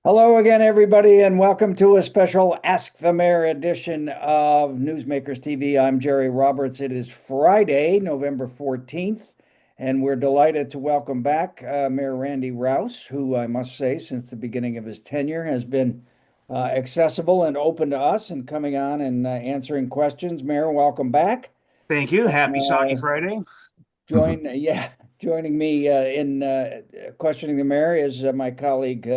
Hello again, everybody, and welcome to a special Ask the Mayor edition of Newsmakers TV. I'm Jerry Roberts. It is Friday, November 14th, and we're delighted to welcome back Mayor Randy Rowse, who I must say, since the beginning of his tenure, has been accessible and open to us and coming on and answering questions. Mayor, welcome back. Thank you. Happy Soggy Uh, Friday. joining me in questioning the mayor is my colleague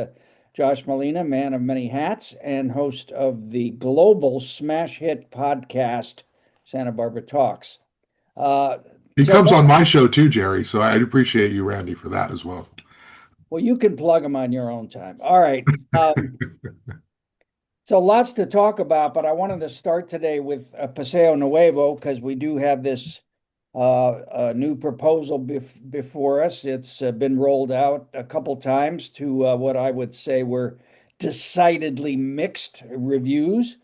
Josh Molina, man of many hats and host of the global smash hit podcast, Santa Barbara Talks. Uh, He so, comes on my show too, Jerry. So I appreciate you, Randy, for that as well. well, you can plug them on your own time. All right. So lots to talk about, but I wanted to start today with Paseo Nuevo because we do have this a new proposal before us. It's been rolled out a couple times to what I would say were decidedly mixed reviews.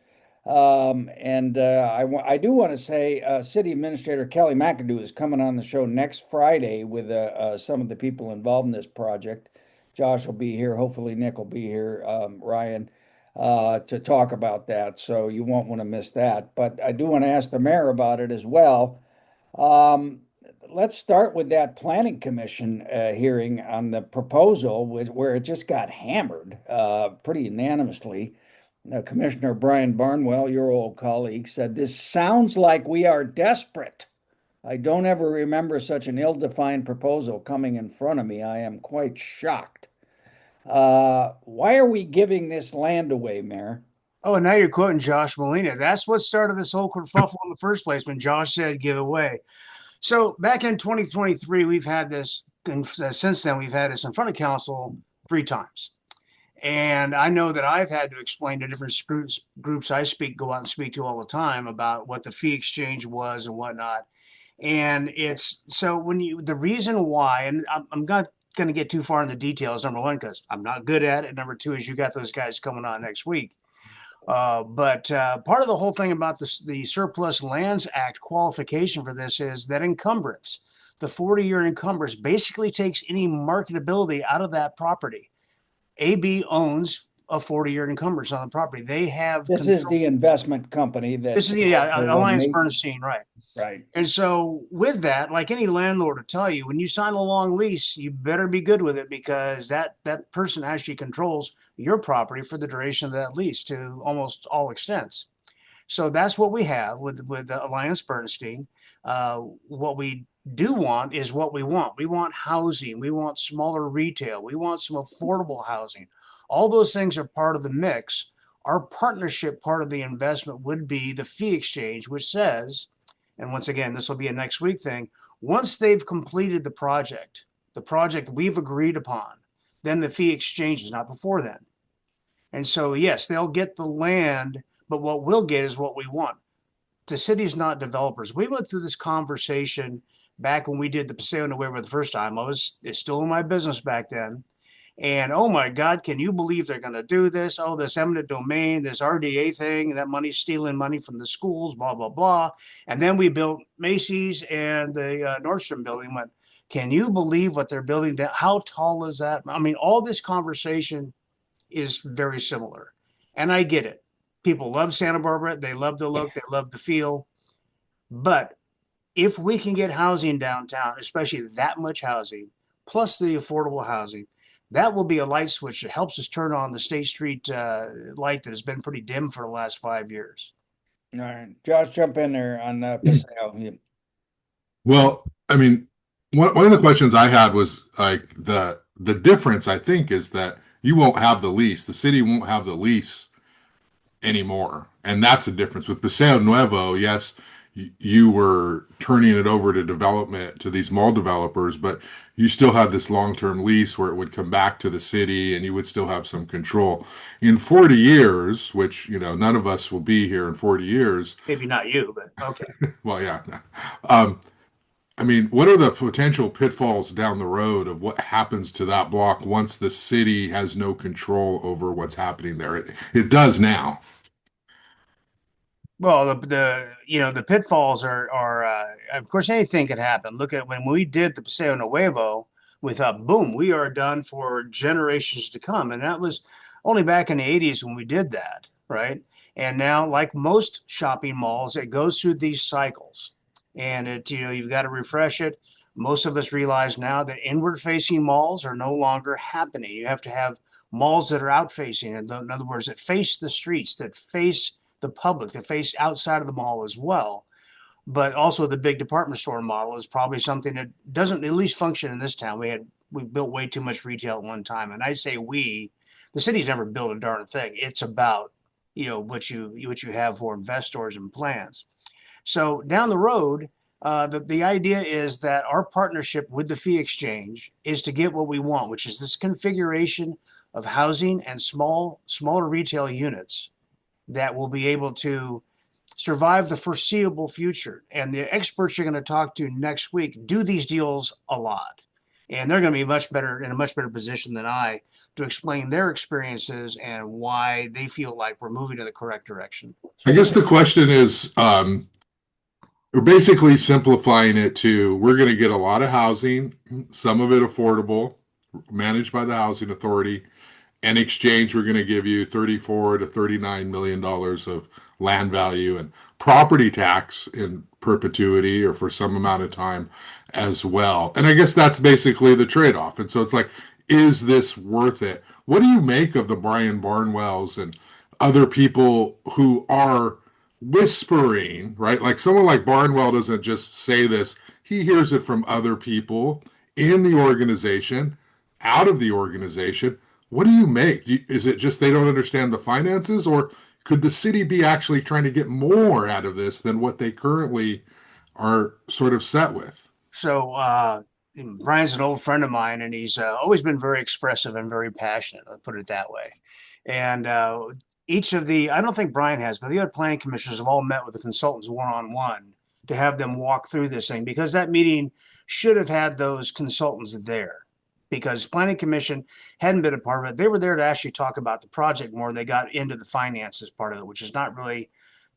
I do want to say City Administrator Kelly McAdoo is coming on the show next Friday with some of the people involved in this project. Josh will be here. Hopefully, Nick will be here, Ryan, to talk about that. So you won't want to miss that. But I do want to ask the mayor about it as well. Um, let's start with that planning commission hearing on the proposal, where it just got hammered pretty unanimously. Commissioner Brian Barnwell, your old colleague, said, "This sounds like we are desperate. I don't ever remember such an ill-defined proposal coming in front of me. I am quite shocked. Why are we giving this land away, Mayor?" Oh, and now you're quoting Josh Molina. That's what started this whole kerfuffle in the first place when Josh said give away. So back in 2023, we've had this, and since then, we've had this in front of council three times. And I know that I've had to explain to different groups I go out and speak to all the time about what the fee exchange was and whatnot. And it's so the reason why, and I'm not going to get too far in the details, number one, because I'm not good at it. Number two is you got those guys coming on next week. But part of the whole thing about the Surplus Lands Act qualification for this is that encumbrance, the 40-year encumbrance, basically takes any marketability out of that property. AB owns a 40-year encumbrance on the property. They have This is control. the investment company that This is Alliance Bernstein, right? right. And so, with that, like any landlord will tell you, when you sign a long lease, you better be good with it because that person actually controls your property for the duration of that lease to almost all extents. So that's what we have with Alliance Bernstein. What we do want is what we want. We want housing. We want smaller retail. We want some affordable housing. All those things are part of the mix. Our partnership part of the investment would be the fee exchange, which says, and once again, this will be a next week thing. Once they've completed the project we've agreed upon, then the fee exchanges, not before then. And so, yes, they'll get the land, but what we'll get is what we want. The city's not developers. We went through this conversation back when we did the Paseo Nuevo the first time. It's still in my business back then. And oh my God, can you believe they're going to do this? Oh, this eminent domain, this RDA thing, and that money's stealing money from the schools, blah, blah, blah. And then we built Macy's and the Nordstrom building. Went, can you believe what they're building? How tall is that? I mean, all this conversation is very similar. And I get it. People love Santa Barbara. They love the look, they love the feel. But if we can get housing downtown, especially that much housing, plus the affordable housing, that will be a light switch that helps us turn on the State Street light that has been pretty dim for the last 5 years. All right, Josh, jump in there on Paseo. Well, I mean, one of the questions I had was like the difference, I think, is that you won't have the lease. The city won't have the lease anymore. And that's the difference. With Paseo Nuevo, yes, you were turning it over to development to these mall developers, but you still had this long-term lease where it would come back to the city and you would still have some control. In 40 years, which, none of us will be here in 40 years. Maybe not you, but okay. Well, yeah. Um, I mean, what are the potential pitfalls down the road of what happens to that block once the city has no control over what's happening there? It does now. Well, the pitfalls are of course anything could happen. Look at when we did the Paseo Nuevo with boom, we are done for generations to come, and that was only back in the 80s when we did that, right? And now, like most shopping malls, it goes through these cycles, and you've got to refresh it. Most of us realize now that inward facing malls are no longer happening. You have to have malls that are out facing, in other words, that face the streets, that face the public, that face outside of the mall as well. But also the big department store model is probably something that doesn't at least function in this town. We built way too much retail at one time, and I say the city's never built a darn thing. It's about what you have for investors and plans. So down the road, the idea is that our partnership with the fee exchange is to get what we want, which is this configuration of housing and smaller retail units that will be able to survive the foreseeable future. And the experts you're going to talk to next week do these deals a lot. And they're going to be in a much better position than I to explain their experiences and why they feel like we're moving in the correct direction. I guess the question is, we're basically simplifying it to we're going to get a lot of housing, some of it affordable, managed by the housing authority. In exchange, we're going to give you $34 to $39 million of land value and property tax in perpetuity or for some amount of time as well. And I guess that's basically the trade-off. And so it's like, is this worth it? What do you make of the Brian Barnwells and other people who are whispering, right? Like someone like Barnwell doesn't just say this, he hears it from other people in the organization, out of the organization. What do you make? Is it just they don't understand the finances, or could the city be actually trying to get more out of this than what they currently are sort of set with? So Brian's an old friend of mine, and he's always been very expressive and very passionate. I'll put it that way. And I don't think Brian has, but the other planning commissioners have all met with the consultants one-on-one to have them walk through this thing, because that meeting should have had those consultants there, because planning commission hadn't been a part of it. They were there to actually talk about the project more. They got into the finances part of it, which is not really,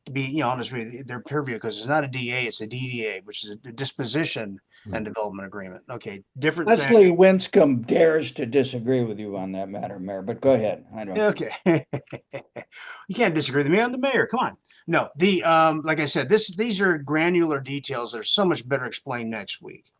to be honest with you, their purview, because it's not a DA, it's a DDA, which is a disposition and development agreement. Okay, different Leslie thing. Winscombe dares to disagree with you on that matter, Mayor, but go ahead. I don't. Okay. You can't disagree with me. I'm the mayor. Come on. No, like I said, these are granular details that are so much better explained next week.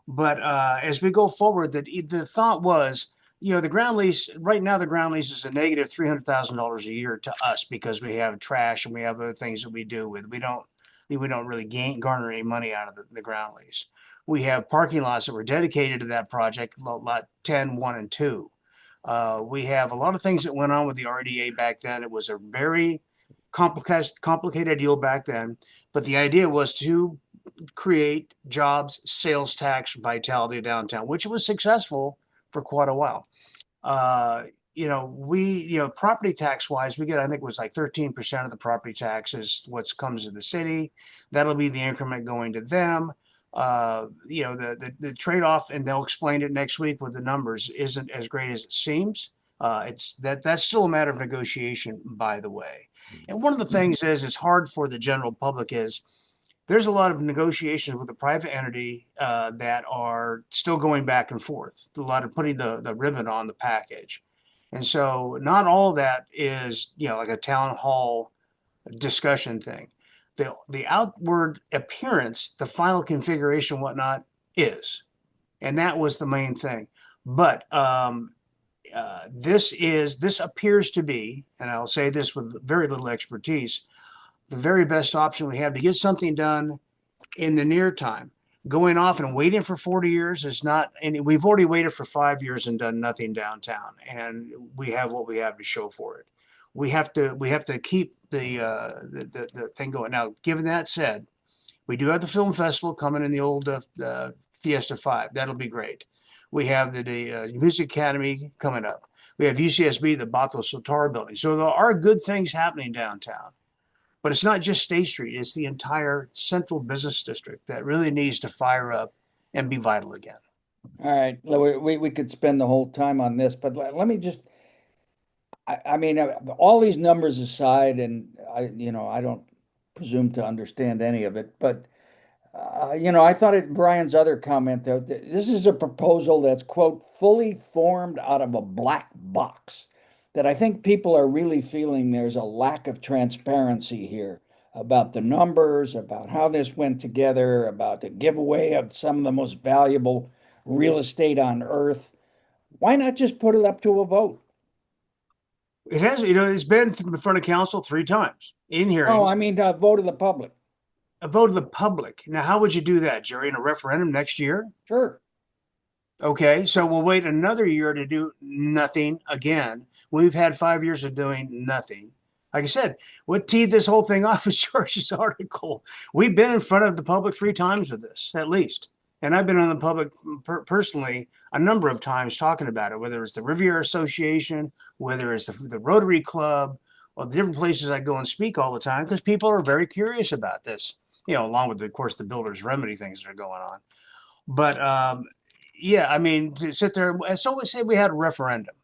But as we go forward, the thought was, the ground lease right now, the ground lease is a negative $300,000 a year to us, because we have trash and we have other things that we do with. We don't really garner any money out of the ground lease. We have parking lots that were dedicated to that project, lot 10, 1, and 2. We have a lot of things that went on with the RDA back then. It was a very complicated deal back then, but the idea was to create jobs, sales tax, vitality downtown, which was successful for quite a while. Property tax wise, we get, I think it was like 13% of the property tax is what comes to the city. That'll be the increment going to them. The trade-off, and they'll explain it next week with the numbers, isn't as great as it seems. That's still a matter of negotiation, by the way. And one of the things is hard for the general public is there's a lot of negotiations with the private entity that are still going back and forth. A lot of putting the ribbon on the package. And so not all of that is, like a town hall discussion thing. The outward appearance, the final configuration, whatnot, is. And that was the main thing. But this appears to be, and I'll say this with very little expertise, the very best option we have to get something done in the near time. Going off and waiting for 40 years is not, and we've already waited for 5 years and done nothing downtown, and we have what we have to show for it. We have to keep the thing going. Now, given that said, we do have the film festival coming in the old Fiesta 5. That'll be great. We have the Music Academy coming up. We have UCSB, the Bato Sotar building. So there are good things happening downtown. But it's not just State Street. It's the entire central business district that really needs to fire up and be vital again. All right, we could spend the whole time on this, but let me just, I mean, all these numbers aside, and I don't presume to understand any of it, but I thought Brian's other comment though, this is a proposal that's quote fully formed out of a black box. that I think people are really feeling there's a lack of transparency here about the numbers, about how this went together, about the giveaway of some of the most valuable real estate on earth. Why not just put it up to a vote? It has, it's been in front of council 3 times in Oh, hearings, I mean, a vote of the public. a vote of the public. Now, how would you do that, Jerry, in a referendum next year? Sure. Okay, so we'll wait another year to do nothing again. We've had 5 years of doing nothing. Like I said, what teed this whole thing off is George's article. We've been in front of the public 3 times with this, at least. And I've been on the public personally a number of times talking about it, whether it's the Riviera Association, whether it's the Rotary Club, or the different places I go and speak all the time, because people are very curious about this, along with, of course, the builder's remedy things that are going on. But yeah, I mean, to sit there, so we say we had a referendum,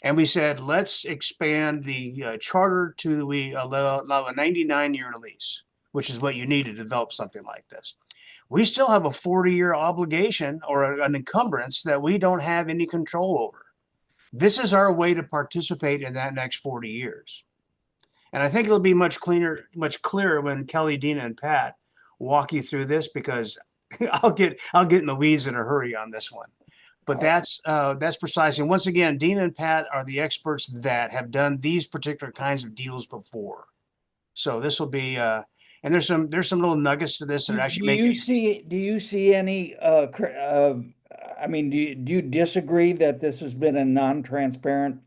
and we said let's expand the charter to we allow a 99-year lease, which is what you need to develop something like this. We still have a 40-year obligation or an encumbrance that we don't have any control over. This is our way to participate in that next 40 years. And I think it'll be much clearer when Kelly, Dina, and Pat walk you through this, because I'll get in the weeds in a hurry on this one. But that's precisely. And once again, Dina and Pat are the experts that have done these particular kinds of deals before. So this will be and there's some little nuggets to this that actually make it. Do you see any I mean, do you disagree that this has been a non-transparent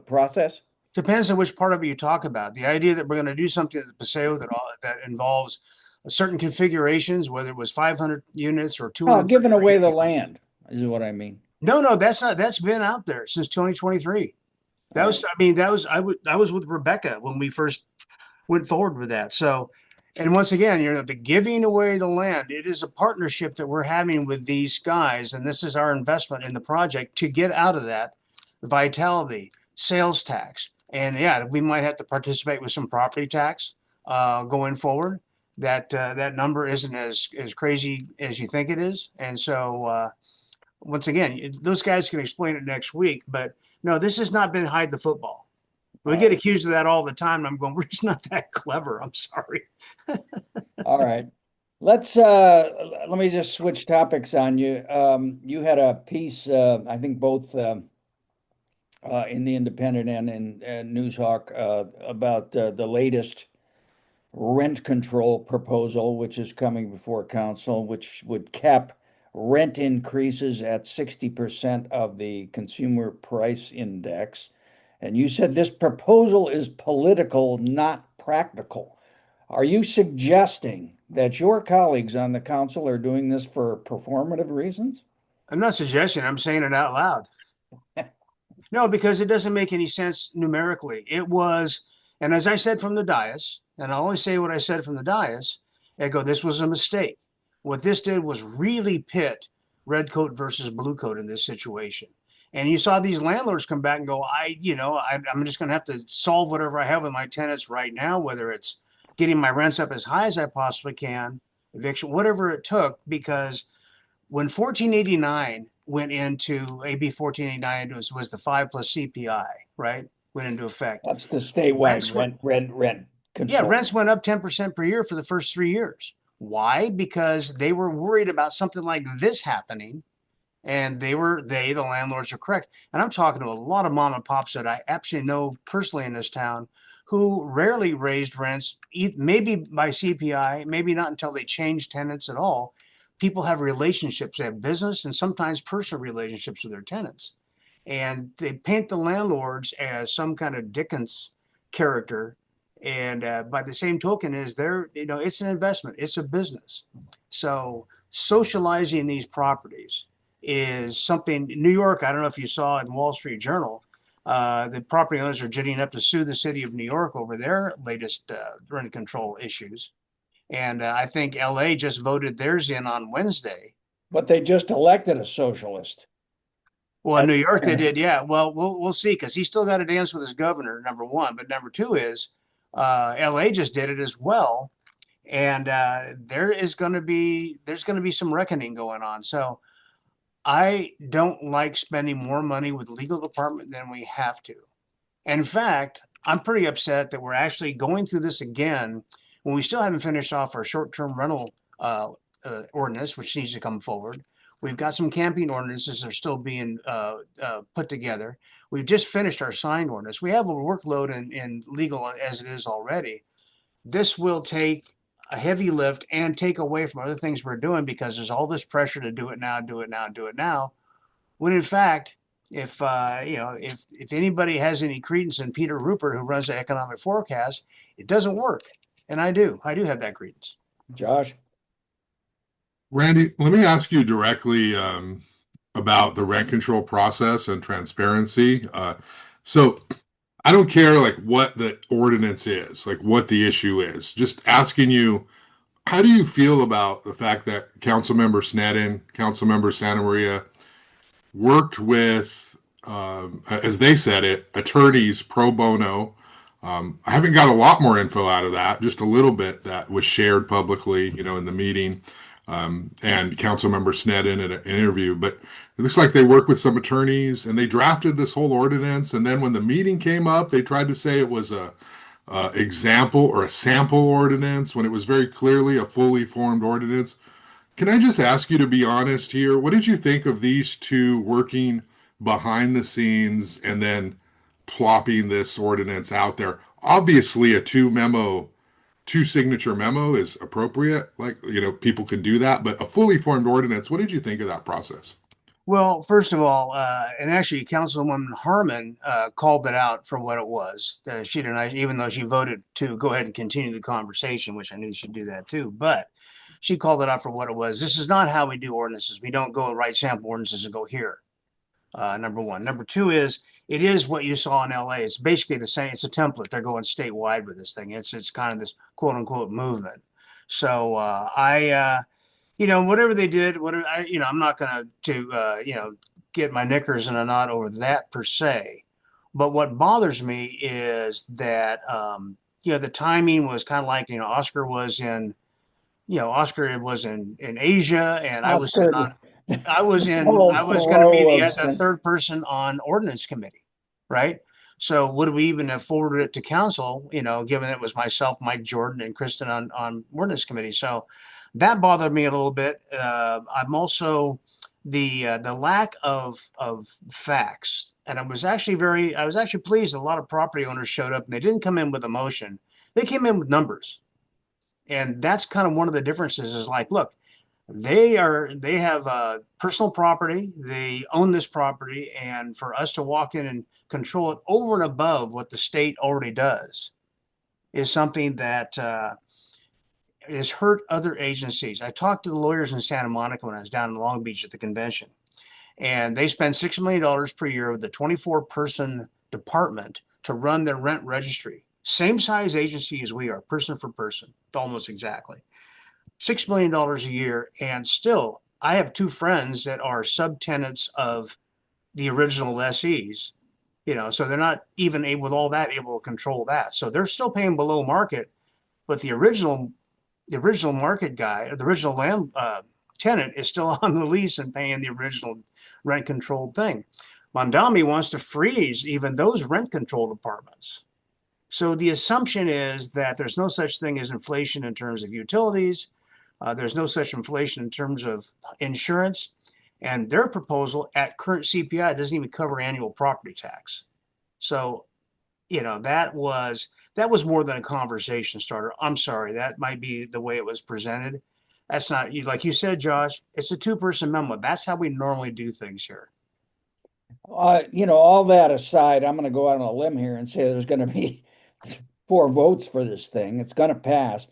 process? Depends on which part of it you talk about. The idea that we're going to do something at the Paseo that involves certain configurations, whether it was 500 units or Oh, 200. giving away the land is what I mean. No, that's been out there since 2023. That was, Right. I mean, I was with Rebecca when we first went forward with that. So, and once again, the giving away the land, it is a partnership that we're having with these guys, and this is our investment in the project to get out of that vitality, sales tax, and yeah, we might have to participate with some property tax going forward. That number isn't as crazy as you think it is, and so. Once again, those guys can explain it next week, but no, this has not been hide the football. We get accused of that all the time. And I'm going, we're just not that clever. I'm sorry. All right. Let me just switch topics on you. You had a piece, I think both in the Independent and in Newshawk about the latest rent control proposal, which is coming before council, which would cap rent increases at 60% of the consumer price index. And you said this proposal is political, not practical. Are you suggesting that your colleagues on the council are doing this for performative reasons? I'm not suggesting, I'm saying it out loud. No, because it doesn't make any sense numerically. It was, and as I said from the dais, and I only say what I said from the dais, I go, this was a mistake. What this did was really pit red coat versus blue coat in this situation. And you saw these landlords come back and go, I'm just going to have to solve whatever I have with my tenants right now, whether it's getting my rents up as high as I possibly can, eviction, whatever it took, because when 1489 went into AB 1489, was the 5 plus CPI, right? Went into effect. That's the statewide rent Yeah, control. rents went up 10% per year for the first 3 years. Why? Because they were worried about something like this happening. And the landlords are correct. And I'm talking to a lot of mom and pops that I absolutely know personally in this town who rarely raised rents, maybe by CPI, maybe not until they changed tenants at all. People have relationships, they have business and sometimes personal relationships with their tenants. And they paint the landlords as some kind of Dickens character. And by the same token is it's an investment, it's a business. So socializing these properties is something. New York, I don't know if you saw in Wall Street Journal, the property owners are ginning up to sue the city of New York over their latest rent control issues. And I think LA just voted theirs in on Wednesday. But they just elected a socialist. Well, in New York they did, yeah. Well, we'll see, because he's still got to dance with his governor, number one. But number two is LA just did it as well, and there's going to be some reckoning going on. So I don't like spending more money with the legal department than we have to. In fact, I'm pretty upset that we're actually going through this again when we still haven't finished off our short-term rental ordinance, which needs to come forward. We've got some camping ordinances that are still being put together. We've just finished our sign ordinance. We have a workload in legal as it is already. This will take a heavy lift and take away from other things we're doing because there's all this pressure to do it now, do it now, do it now. When in fact, if if anybody has any credence in Peter Rupert, who runs the economic forecast, it doesn't work. And I do have that credence. Josh? Randy, let me ask you directly about the rent control process and transparency. So I don't care like what the ordinance is, like what the issue is. Just asking you, how do you feel about the fact that Councilmember Sneddon, Councilmember Santa Maria worked with, as they said it, attorneys pro bono? I haven't got a lot more info out of that, just a little bit that was shared publicly, in the meeting, and Councilmember Sneddon in an interview. But it looks like they worked with some attorneys and they drafted this whole ordinance. And then when the meeting came up, they tried to say it was a example or a sample ordinance when it was very clearly a fully formed ordinance. Can I just ask you to be honest here? What did you think of these two working behind the scenes and then plopping this ordinance out there? Obviously, a two signature memo is appropriate. Like, people can do that, but a fully formed ordinance, what did you think of that process? Well, first of all, and actually, Councilwoman Harmon called it out for what it was. She didn't, even though she voted to go ahead and continue the conversation, which I knew she'd do that too. But she called it out for what it was. This is not how we do ordinances. We don't go and write sample ordinances and go here. Number one. Number two is it is what you saw in LA. It's basically the same. It's a template. They're going statewide with this thing. It's kind of this quote unquote movement. So whatever they did, whatever I'm not going to get my knickers in a knot over that per se. But what bothers me is that the timing was kind of like Oscar was in Asia, and I was sitting on. I was going to be the third person on ordinance committee, right? So would we even have forwarded it to council, given it was myself, Mike Jordan, and Kristen on ordinance committee? So that bothered me a little bit. I'm also the lack of facts, and I was actually pleased. A lot of property owners showed up, and they didn't come in with a motion; they came in with numbers, and that's kind of one of the differences. Is like, look, they have personal property, they own this property, and for us to walk in and control it over and above what the state already does is something that has hurt other agencies. I talked to the lawyers in Santa Monica when I was down in Long Beach at the convention, and they spend $6 million per year with the 24-person department to run their rent registry. Same size agency as we are, person for person, almost exactly. $6 million a year, and still I have two friends that are subtenants of the original lessees, so they're not even able with all that able to control that. So they're still paying below market, but the original market guy, or the original land tenant, is still on the lease and paying the original rent controlled thing. Mondami wants to freeze even those rent controlled apartments. So the assumption is that there's no such thing as inflation in terms of utilities. There's no such inflation in terms of insurance, and their proposal at current CPI doesn't even cover annual property tax. So, that was more than a conversation starter. I'm sorry, that might be the way it was presented. That's not, like you said, Josh, it's a two-person memo. That's how we normally do things here. All that aside, I'm going to go out on a limb here and say there's going to be 4 votes for this thing. It's going to pass.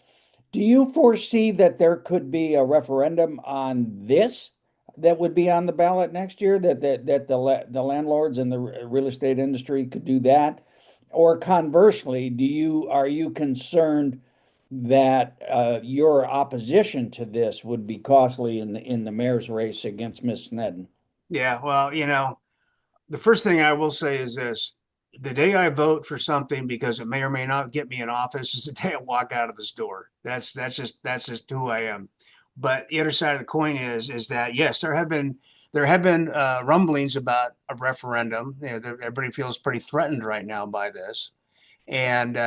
Do you foresee that there could be a referendum on this that would be on the ballot next year? That the landlords and the real estate industry could do that, or conversely, are you concerned that your opposition to this would be costly in the mayor's race against Ms. Sneddon? Yeah, well, the first thing I will say is this: the day I vote for something because it may or may not get me in office is the day I walk out of this door. That's just who I am. But the other side of the coin is that yes, there There have been rumblings about a referendum. Everybody feels pretty threatened right now by this. And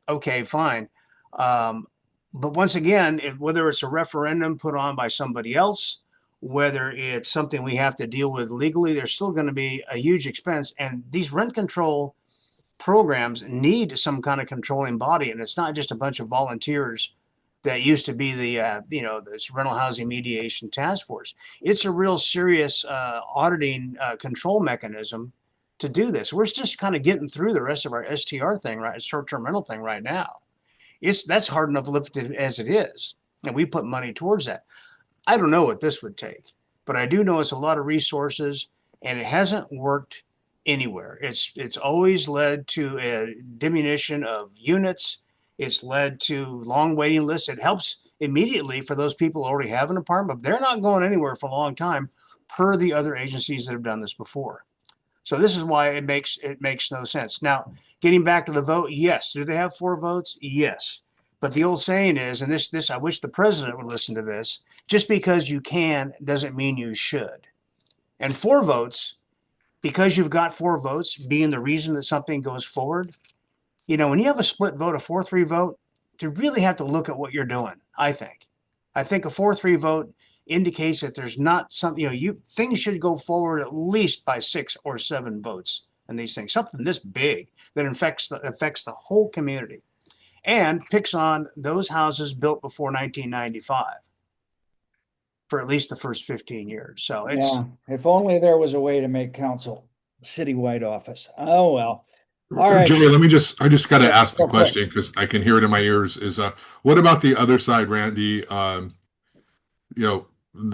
okay, fine. Um, but once again, whether it's a referendum put on by somebody else, whether it's something we have to deal with legally, there's still going to be a huge expense. And these rent control programs need some kind of controlling body, and it's not just a bunch of volunteers that used to be the this rental housing mediation task force. It's a real serious auditing control mechanism to do this. We're just kind of getting through the rest of our STR thing, right? Short-term rental thing right now. That's hard enough lifted as it is, and we put money towards that. I don't know what this would take, but I do know it's a lot of resources, and it hasn't worked anywhere. It's always led to a diminution of units. It's led to long waiting lists. It helps immediately for those people who already have an apartment, but they're not going anywhere for a long time, per the other agencies that have done this before. So this is why it makes no sense. Now, getting back to the vote, yes. Do they have 4 votes? Yes. But the old saying is, and this I wish the president would listen to this, just because you can doesn't mean you should. And 4 votes, because you've got 4 votes being the reason that something goes forward, when you have a split vote, a 4-3 vote, you really have to look at what you're doing, I think. I think a 4-3 vote indicates that there's not some, things should go forward at least by 6 or 7 votes and these things, something this big that affects the whole community and picks on those houses built before 1995 for at least the first 15 years. So it's, Yeah, if only there was a way to make council citywide office. Oh, well. All right. Jerry, I just got to ask the Real quick. question because I can hear it in my ears is, what about the other side, Randy? You know,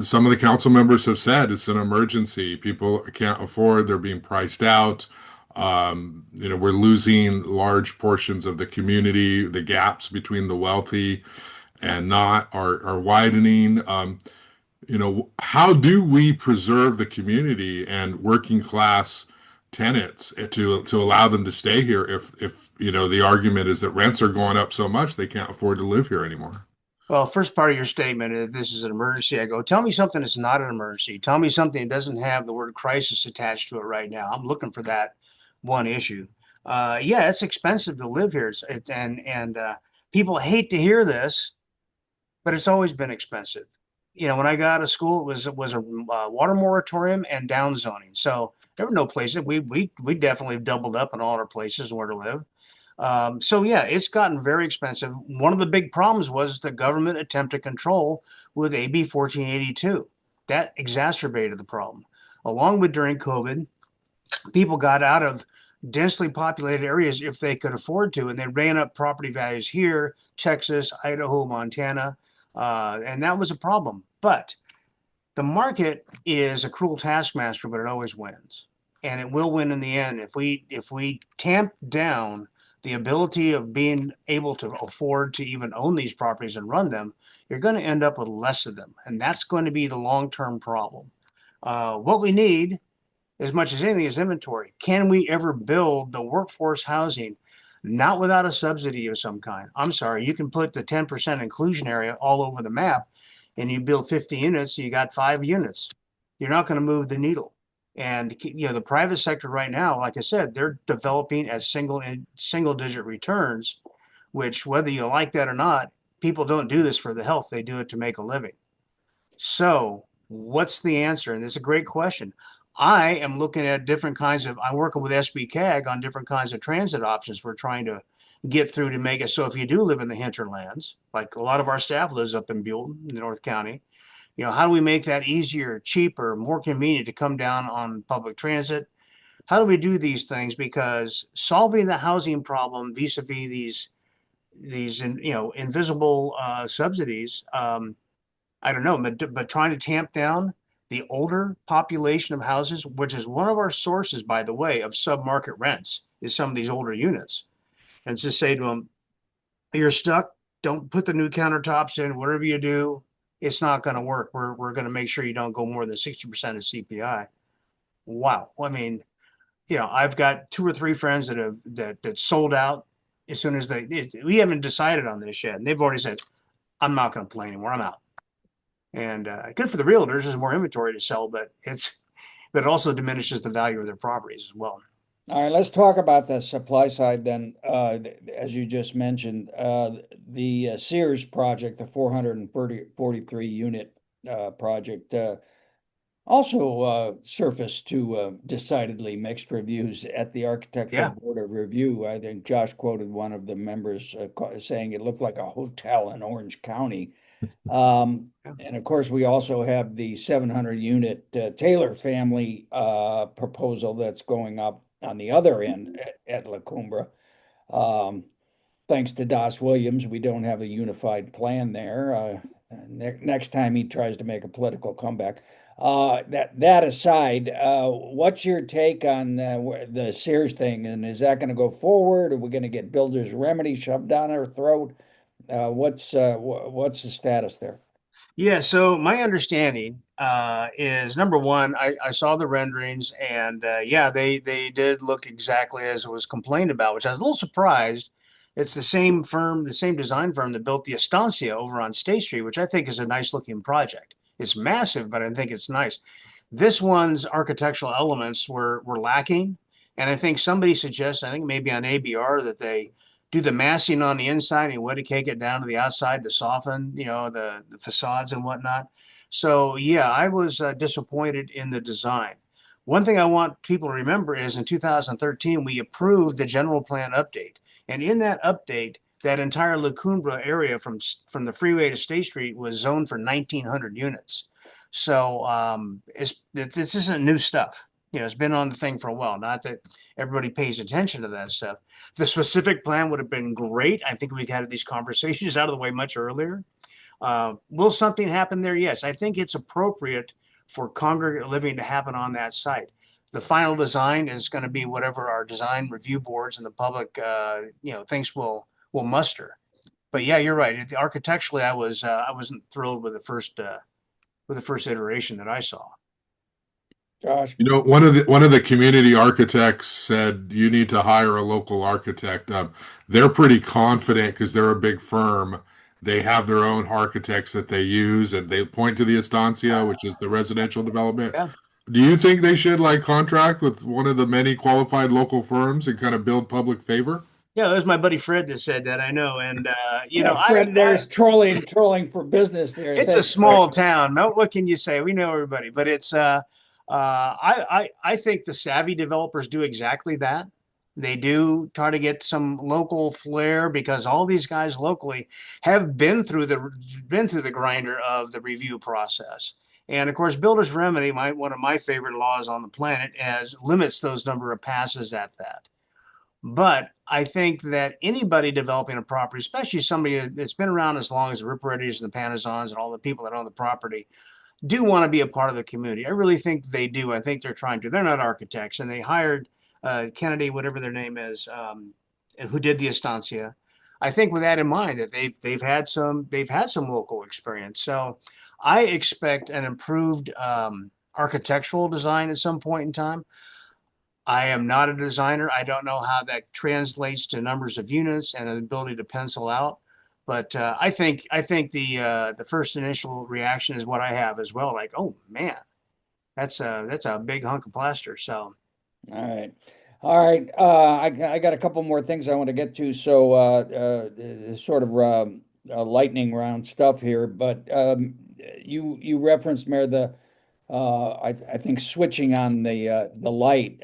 some of the council members have said it's an emergency. People can't afford, they're being priced out. We're losing large portions of the community. The gaps between the wealthy and not are widening. How do we preserve the community and working class tenants to allow them to stay here if the argument is that rents are going up so much they can't afford to live here anymore? well, first part of your statement, if this is an emergency, I go, tell me something that's not an emergency. Tell me something that doesn't have the word crisis attached to it right now. I'm looking for that one issue. Yeah, it's expensive to live here. And people hate to hear this, but it's always been expensive. When I got out of school, it was a water moratorium and down zoning. So there were no places. We definitely doubled up on all our places where to live. So yeah, it's gotten very expensive. One of the big problems was the government attempted control with AB 1482. That exacerbated the problem. Along with during COVID, people got out of densely populated areas if they could afford to, and they ran up property values here, Texas, Idaho, Montana, and that was a problem. But the market is a cruel taskmaster, but it always wins, and it will win in the end. If we tamp down the ability of being able to afford to even own these properties and run them, you're going to end up with less of them, and that's going to be the long-term problem. What we need, as much as anything, is inventory. Can we ever build the workforce housing not without a subsidy of some kind? I'm sorry, you can put the 10% inclusion area all over the map and you build 50 units, you got 5 units. You're not going to move the needle. And the private sector right now, like I said, they're developing as single digit returns, which, whether you like that or not, people don't do this for the health, they do it to make a living. So what's the answer? And it's a great question. I am looking at I'm working with SBCAG on different kinds of transit options we're trying to get through to make it so if you do live in the hinterlands, like a lot of our staff lives up in Buell, in North County, how do we make that easier, cheaper, more convenient to come down on public transit? How do we do these things? Because solving the housing problem vis-a-vis these invisible subsidies, I don't know, but trying to tamp down the older population of houses, which is one of our sources, by the way, of sub-market rents, is some of these older units. And just say to them, you're stuck, don't put the new countertops in, whatever you do, it's not going to work. We're going to make sure you don't go more than 60% of CPI. Wow. I mean, I've got 2 or 3 friends that sold out as soon as we haven't decided on this yet. And they've already said, I'm not going to play anymore. I'm out. And good for the realtors, there's more inventory to sell, but it also diminishes the value of their properties as well. All right, let's talk about the supply side then. As you just mentioned, the Sears project, the 443 unit project, also surfaced to decidedly mixed reviews at the Architectural Yeah. Board of Review. I think Josh quoted one of the members saying it looked like a hotel in Orange County. Yeah. And of course, we also have the 700 unit Taylor family proposal that's going up on the other end at La Cumbre. Um, Thanks to Das Williams, we don't have a unified plan there. Next time he tries to make a political comeback. That aside, what's your take on the Sears thing? And is that going to go forward? Are we going to get builders' remedy shoved down our throat? What's the status there? Yeah, so my understanding is number one, I saw the renderings and yeah, they did look exactly as it was complained about, which I was a little surprised. It's the same firm, the same design firm that built the Estancia over on State Street, which I think is a nice looking project. It's massive, but I think it's nice. This one's architectural elements were lacking, and I think somebody suggests, I think maybe on ABR, that they do the massing on the inside and wet cake it down to the outside to soften, the facades and whatnot. So yeah, I was disappointed in the design. One thing I want people to remember is in 2013 we approved the general plan update, and in that update, that entire La Cumbre area from the freeway to State Street was zoned for 1,900 units. So this isn't new stuff. It's been on the thing for a while. Not that everybody pays attention to that stuff. The specific plan would have been great. I think we had these conversations out of the way much earlier. Will something happen there? Yes, I think it's appropriate for congregate living to happen on that site. The final design is going to be whatever our design review boards and the public, thinks will muster. But yeah, you're right. Architecturally, I wasn't thrilled with the first iteration that I saw. Josh? You know, one of the community architects said you need to hire a local architect. They're pretty confident because they're a big firm. They have their own architects that they use, and they point to the Estancia, which is the residential development. Yeah. Do you think they should like contract with one of the many qualified local firms and kind of build public favor? Yeah, that was my buddy Fred that said that. I know, and Yeah, Fred, there's trolling for business there. it's a Thank you, Fred. small town. What can you say? We know everybody, but it's I think the savvy developers do exactly that. They do try to get some local flair because all these guys locally have been through the grinder of the review process. And of course, builder's remedy, one of my favorite laws on the planet, as limits those number of passes at that. But I think that anybody developing a property, especially somebody that's been around as long as the Ripperettis and the Panazons and all the people that own the property, do want to be a part of the community. I really think they do. I think they're trying to. They're not architects, and they hired Kennedy, whatever their name is, who did the estancia. I think with that in mind, that they've had some local experience. So I expect an improved architectural design at some point in time. I am not a designer. I don't know how that translates to numbers of units and an ability to pencil out. But I think the first initial reaction is what I have as well. Like, oh man, that's a big hunk of plaster. So All right. All right. I got a couple more things I want to get to. So, sort of lightning round stuff here. But you referenced, Mayor, I think switching on the light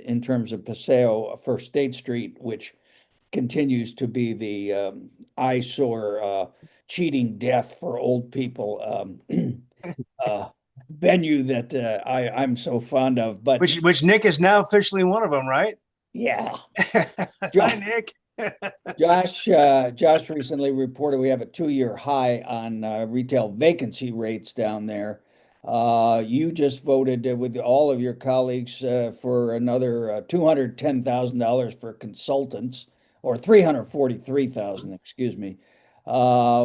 in terms of Paseo for State Street, which continues to be the eyesore, cheating death for old people uh, venue that I'm so fond of. But which Nick is now officially one of them, right? yeah, Hi, Nick. Josh recently reported we have a 2-year high on retail vacancy rates down there. You just voted with all of your colleagues for another $210,000 for consultants, or 343,000, excuse me,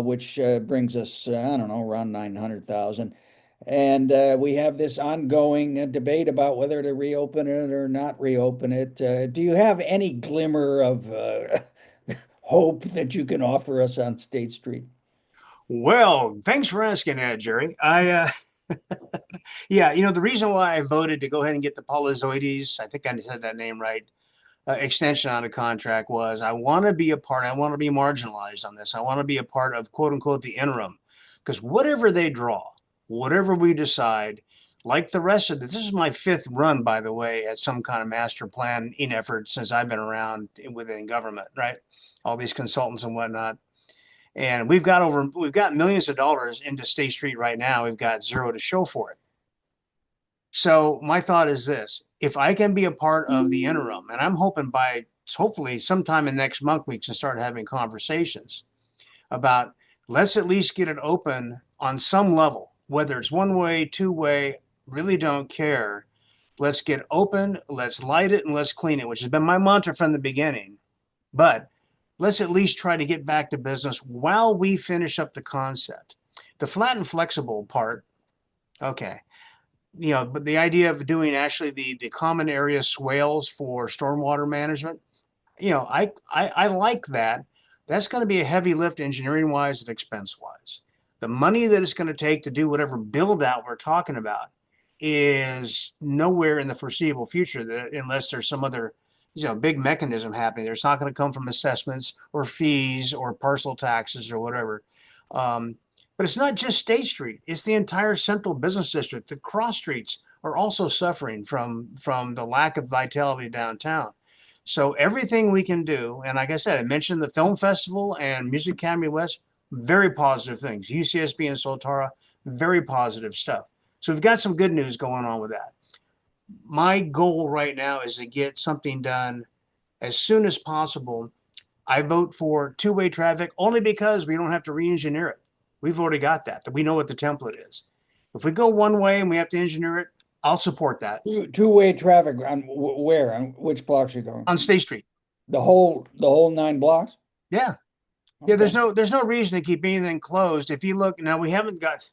which brings us, I don't know, around 900,000. And we have this ongoing debate about whether to reopen it or not reopen it. Do you have any glimmer of hope that you can offer us on State Street? Well, thanks for asking that, Jerry. Yeah, the reason why I voted to go ahead and get the Polyzoides, I think I said that name right, extension on a contract was I want to be a part, I want to be marginalized on this. I want to be a part of quote unquote the interim. Because whatever they draw, whatever we decide, like the rest of this is my fifth run, by the way, at some kind of master plan in effort since I've been around within government, right? All these consultants and whatnot. And we've got millions of dollars into State Street right now. We've got zero to show for it. So my thought is this: if I can be a part of the interim, and I'm hoping by hopefully sometime in next month we can start having conversations about let's at least get it open on some level, whether it's one way, two way, really don't care. Let's get open, let's light it, and let's clean it, which has been my mantra from the beginning. But let's at least try to get back to business while we finish up the concept. The flat and flexible part, okay, but the idea of doing actually the common area swales for stormwater management, I like that. That's going to be a heavy lift engineering wise and expense wise. The money that it's going to take to do whatever build out we're talking about is nowhere in the foreseeable future unless there's some other big mechanism happening there. It's not going to come from assessments or fees or parcel taxes or whatever. But it's not just State Street; it's the entire central business district. The cross streets are also suffering from the lack of vitality downtown. So everything we can do, and like I said, I mentioned the film festival and Music Academy West, very positive things. UCSB and Soltara, very positive stuff. So we've got some good news going on with that. My goal right now is to get something done as soon as possible. I vote for two-way traffic only because we don't have to re-engineer it. We've already got that we know what the template is. If we go one way and we have to engineer it, I'll support that. Two-way traffic on where? On which blocks are you going? On State Street. The whole 9 blocks? Yeah. Okay. Yeah, there's no reason to keep anything closed. If you look now, we haven't got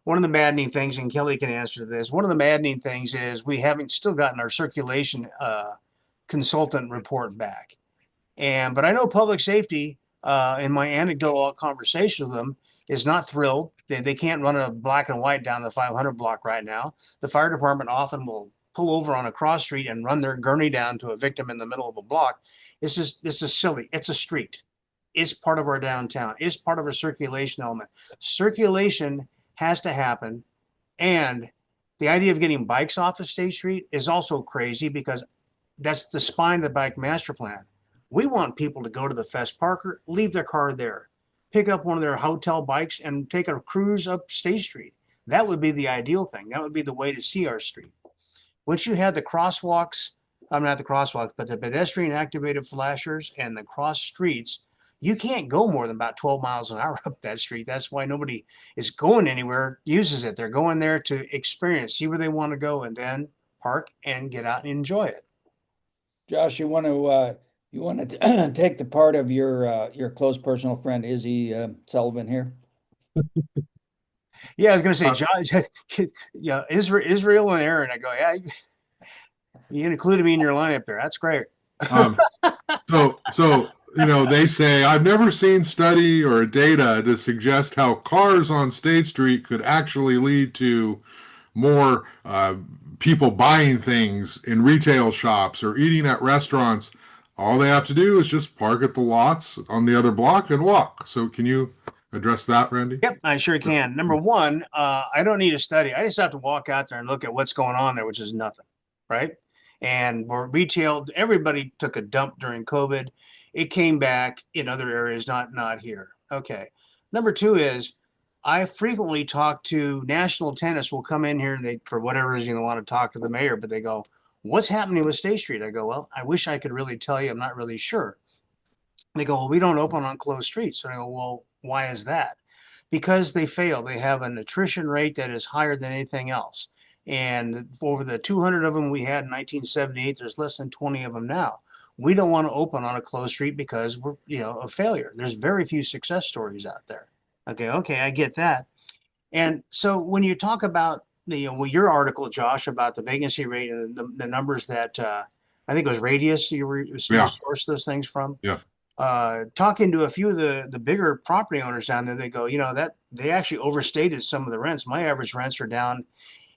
one of the maddening things, and Kelly can answer this. One of the maddening things is we haven't still gotten our circulation consultant report back. But I know public safety, in my anecdotal conversation with them, is not thrilled. They can't run a black and white down the 500 block right now. The fire department often will pull over on a cross street and run their gurney down to a victim in the middle of a block. This is silly. It's a street. It's part of our downtown. It's part of a circulation element. Circulation has to happen. And the idea of getting bikes off of State Street is also crazy because that's the spine of the bike master plan. We want people to go to the Fest Parker, leave their car there, pick up one of their hotel bikes and take a cruise up State Street. That would be the ideal thing. That would be the way to see our street. Once you have the crosswalks, I'm not the crosswalks, but the pedestrian activated flashers and the cross streets, you can't go more than about 12 miles an hour up that street. That's why nobody is going anywhere, uses it. They're going there to experience, see where they want to go, and then park and get out and enjoy it. Josh, you want to take the part of your close personal friend Izzy Sullivan here? Yeah, I was going to say, Josh, yeah, Israel and Aaron. I go, yeah, you included me in your lineup there. That's great. So they say I've never seen study or data to suggest how cars on State Street could actually lead to more people buying things in retail shops or eating at restaurants. All they have to do is just park at the lots on the other block and walk. So can you address that, Randy? Yep, I sure can. Number one, I don't need a study. I just have to walk out there and look at what's going on there, which is nothing, right? And we're retail. Everybody took a dump during COVID. It came back in other areas, not here. Okay. Number two is I frequently talk to national tennis will come in here and they, for whatever reason, they want to talk to the mayor, but they go, what's happening with State Street? I go, well, I wish I could really tell you. I'm not really sure. And they go, well, we don't open on closed streets. And I go, well, why is that? Because they fail. They have an attrition rate that is higher than anything else. And over the 200 of them we had in 1978, there's less than 20 of them now. We don't want to open on a closed street because we're, a failure. There's very few success stories out there. Okay, I get that. And so when you talk about your article, Josh, about the vacancy rate and the numbers that I think it was Radius you sourced those things from. Yeah. talking to a few of the bigger property owners down there, they go, that they actually overstated some of the rents. My average rents are down,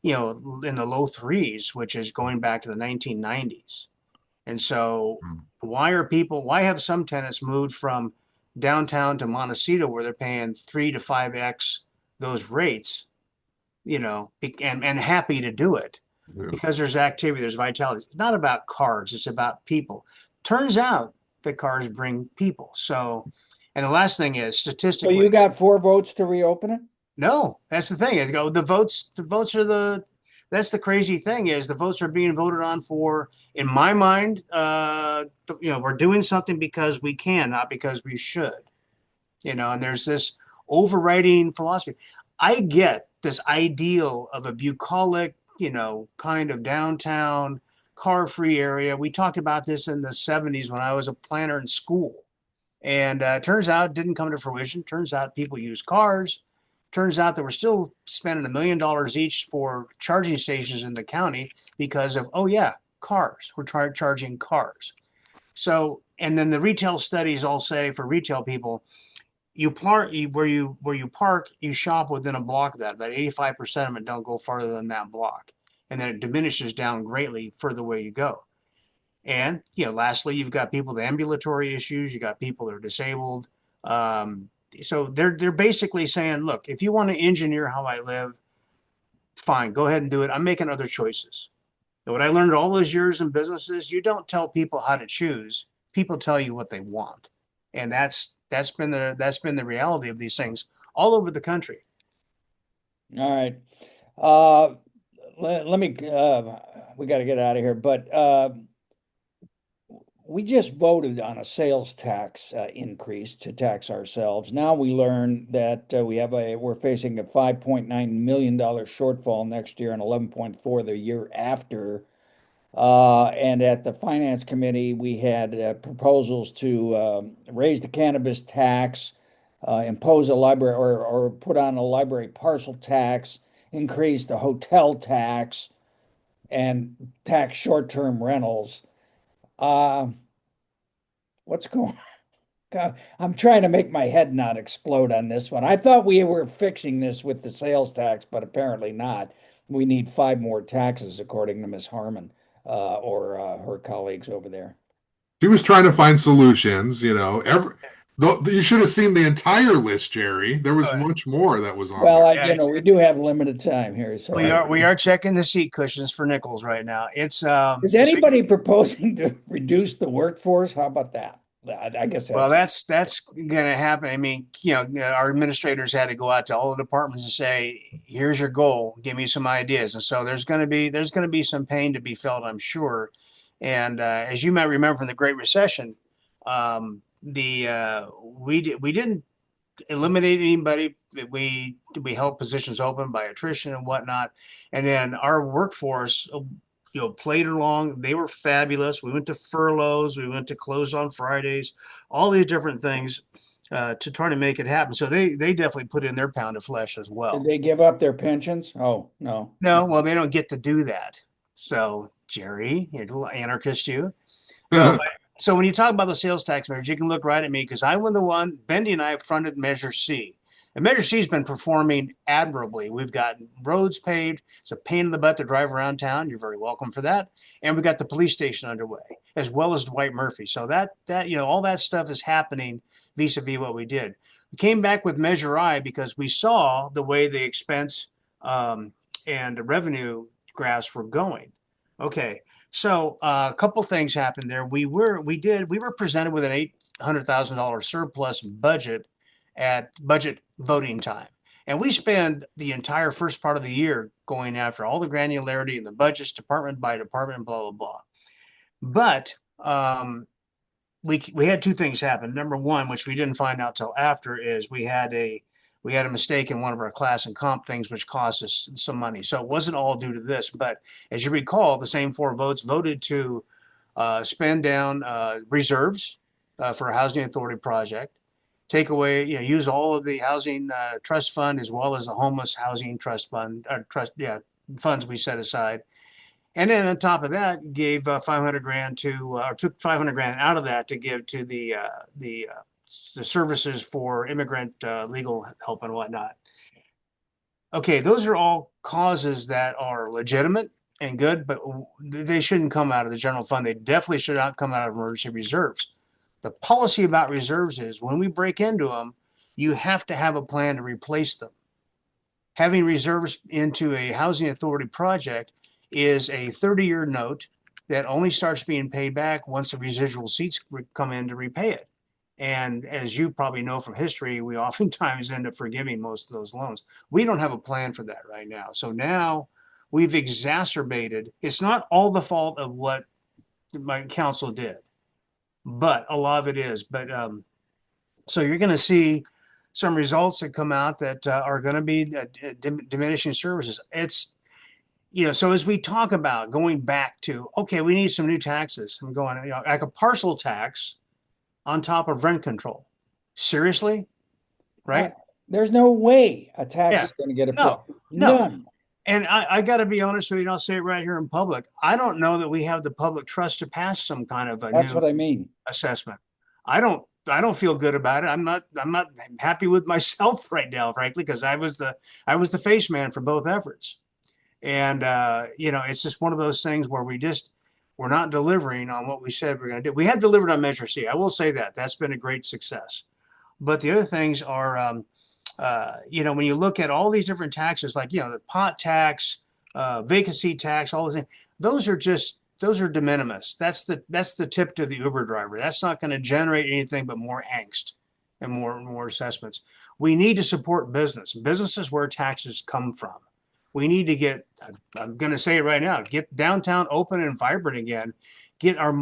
in the low threes, which is going back to the 1990s. And so Mm. why have some tenants moved from downtown to Montecito where they're paying 3 to 5x those rates, and happy to do it Yeah. because there's activity, there's vitality. It's not about cars, it's about people. Turns out that cars bring people. So, and the last thing is So you statistically, got 4 votes to reopen it? no, that's the thing. The votes are that's the crazy thing is the votes are being voted on for, in my mind, we're doing something because we can, not because we should, and there's this overriding philosophy. I get this ideal of a bucolic, kind of downtown car-free area. We talked about this in the 70s when I was a planner in school. And turns out it didn't come to fruition. Turns out people use cars. Turns out that we're still spending $1 million each for charging stations in the county because of, oh yeah, cars. We're charging cars. So, and then the retail studies all say for retail people, you park where you park, you shop within a block of that. About 85% of it don't go farther than that block. And then it diminishes down greatly further away you go. And lastly, you've got people with ambulatory issues. You got people that are disabled. So they're basically saying, look, if you want to engineer how I live, fine, go ahead and do it. I'm making other choices. And what I learned all those years in business is you don't tell people how to choose. People tell you what they want, and that's been the reality of these things all over the country. All right. Uh, let me, we got to get out of here, but we just voted on a sales tax increase to tax ourselves. Now we learn that we're facing a $5.9 million shortfall next year and 11.4 the year after. And at the finance committee, we had proposals to raise the cannabis tax, impose a library or put on a library parcel tax, increase the hotel tax, and tax short-term rentals. Uh, what's going on? I'm trying to make my head not explode on this one. I thought we were fixing this with the sales tax, but apparently not. We need 5 more taxes, according to Ms. Harmon, or her colleagues over there. She was trying to find solutions, you should have seen the entire list, Jerry. There was Uh, much more that was on Well, there. yeah, we do have limited time here, so we are checking the seat cushions for nickels right now. is anybody proposing to reduce the workforce? How about that? I guess Well, that's that's going to happen. I mean, our administrators had to go out to all the departments and say, "Here's your goal. Give me some ideas." And so there's going to be some pain to be felt, I'm sure. And as you might remember from the Great Recession, the we didn't eliminate anybody. We held positions open by attrition and whatnot, and then our workforce, played along. They were fabulous. We went to furloughs. We went to close on Fridays, all these different things to try to make it happen. So they definitely put in their pound of flesh as did well. they give up their pensions? Oh, no. No, well, they don't get to do that. So Jerry, you're a little anarchist, you. No, but so when you talk about the sales tax measures, you can look right at me because I was the one, Bendy and I fronted Measure C. And Measure C has been performing admirably. We've got roads paved. It's a pain in the butt to drive around town. You're very welcome for that. And we got the police station underway, as well as Dwight Murphy. So that all that stuff is happening vis-a-vis what we did. We came back with Measure I because we saw the way the expense and the revenue graphs were going. Okay, so a couple things happened there. We were presented with an $800,000 surplus budget at budget voting time, and we spend the entire first part of the year going after all the granularity in the budgets, department by department, blah blah blah. But we had two things happen. Number one, which we didn't find out till after, is we had a mistake in one of our class and comp things, which cost us some money. So it wasn't all due to this, but as you recall, the same 4 votes voted to spend down reserves for a housing authority project, take away, use all of the housing trust fund as well as the homeless housing trust fund, funds we set aside, And then on top of that, gave 500 grand to, or took 500 grand out of that to give to the services for immigrant legal help and whatnot. Okay, those are all causes that are legitimate and good, but they shouldn't come out of the general fund. They definitely should not come out of emergency reserves. The policy about reserves is when we break into them, you have to have a plan to replace them. Having reserves into a housing authority project is a 30-year note that only starts being paid back once the residual seats come in to repay it. And as you probably know from history, we oftentimes end up forgiving most of those loans. We don't have a plan for that right now. So now we've exacerbated. It's not all the fault of what my council did, but a lot of it is. But so you're going to see some results that come out that are going to be diminishing services. It's, so as we talk about going back to, okay, we need some new taxes. I'm going, like a parcel tax on top of rent control. Seriously? Right? There's no way a tax Yeah. is going to get No, approved. no. None. And I got to be honest with you, and I'll say it right here in public. I don't know that we have the public trust to pass some kind of a That's new what I mean. assessment. I don't feel good about it. I'm not happy with myself right now, frankly, because I was the face man for both efforts. And it's just one of those things where we're not delivering on what we said we're going to do. We have delivered on Measure C. I will say that. That's been a great success. But the other things are, when you look at all these different taxes, like, the pot tax, vacancy tax, all those things, those are de minimis. That's the tip to the Uber driver. That's not going to generate anything but more angst and more assessments. We need to support business. Business is where taxes come from. We need to get, I'm going to say it right now, get downtown open and vibrant again. Get our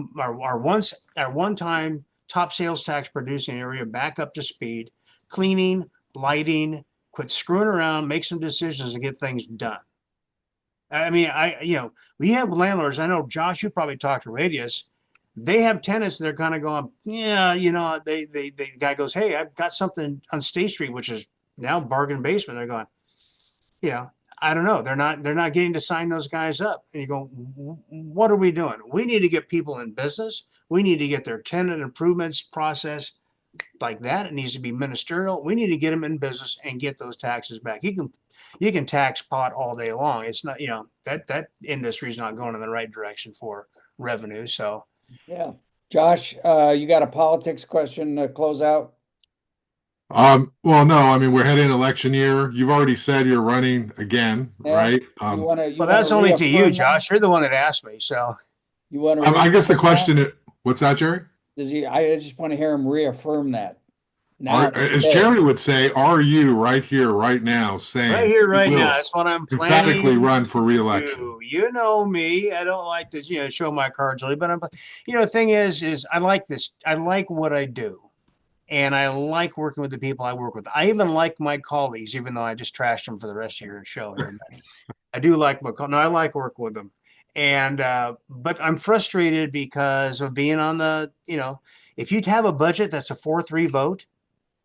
one-time top sales tax producing area back up to speed, cleaning, lighting, quit screwing around, make some decisions and get things done. I mean, we have landlords. I know, Josh, you probably talked to Radius. They have tenants that are kind of going, yeah, the guy goes, hey, I've got something on State Street, which is now bargain basement. They're going, I don't know. They're not getting to sign those guys up. And you go, what are we doing? We need to get people in business. We need to get their tenant improvements process like that. It needs to be ministerial. We need to get them in business and get those taxes back. You can tax pot all day long. It's not, that industry is not going in the right direction for revenue. So yeah. Josh, you got a politics question to close out? Well, no, I mean, we're heading election year. You've already said you're running again, Yeah. right? Well, that's only to you, Josh. You're the one that asked me. So you want to? I guess the question is, what's that, Jerry? I just want to hear him reaffirm that. Now, As Jerry would say, are you right here, right now, saying right here, right you will now? That's what I'm emphatically planning run for to reelection? do. You know me. I don't like to, show my cards early, but the thing is I like this. I like what I do. And I like working with the people I work with. I even like my colleagues, even though I just trashed them for the rest of your show here. I do like I like working with them. And but I'm frustrated because of being on the, if you'd have a budget that's a 4-3 vote,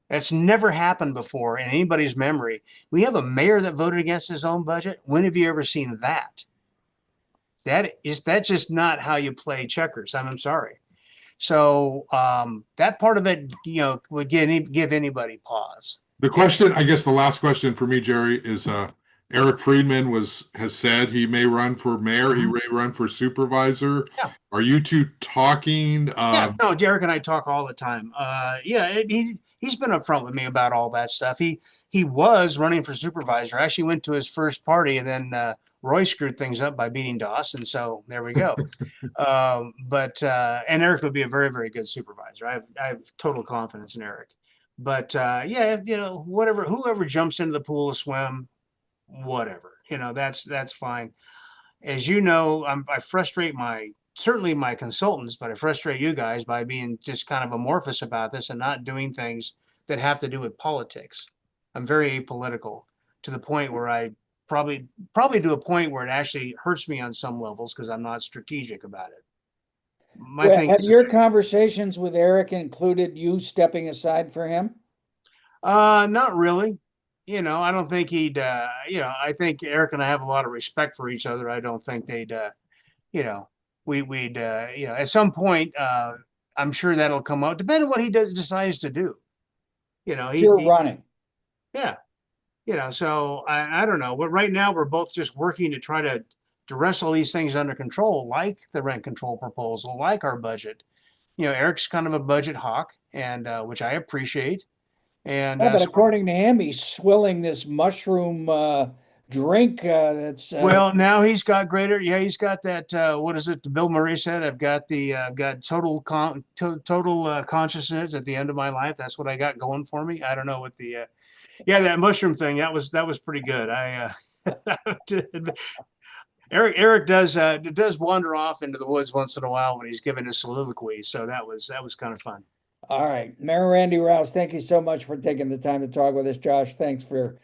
that's never happened before in anybody's memory. We have a mayor that voted against his own budget. When have you ever seen that? That's just not how you play checkers. I'm sorry. So that part of it, would give anybody pause. The question, I guess the last question for me, Jerry, is Eric Friedman has said he may run for mayor, he may run for supervisor. Yeah. Are you two talking? Yeah, no, Derek and I talk all the time. He's been upfront with me about all that stuff. He was running for supervisor. I actually went to his first party, and then Roy screwed things up by beating Dawson. So there we go. And Eric would be a very, very good supervisor. I have total confidence in Eric. But whatever, whoever jumps into the pool to swim, whatever, that's fine. As you know, I frustrate certainly my consultants, but I frustrate you guys by being just kind of amorphous about this and not doing things that have to do with politics. I'm very apolitical to the point where I probably to a point where it actually hurts me on some levels because I'm not strategic about it. Have your conversations with Eric included you stepping aside for him? Not really. I don't think he'd, I think Eric and I have a lot of respect for each other. I don't think they'd, we'd at some point, I'm sure that'll come out, depending on what he decides to do. You're running. Yeah, so I don't know, but right now we're both just working to try to wrestle these things under control, like the rent control proposal, like our budget. Eric's kind of a budget hawk, and which I appreciate. And Yeah, but so, according to him, he's swilling this mushroom drink that's well, now he's got greater. Yeah, he's got that. What is it? Bill Murray said, I've got total consciousness at the end of my life. That's what I got going for me. I don't know what the yeah, that mushroom thing. That was pretty good. Eric does wander off into the woods once in a while when he's giving his soliloquy. So that was kind of fun. all right. Mayor Randy Rowse, thank you so much for taking the time to talk with us. Josh, thanks for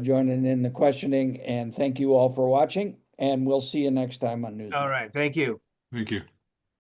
joining in the questioning, and thank you all for watching. And we'll see you next time on News. All right, thank you. Thank you.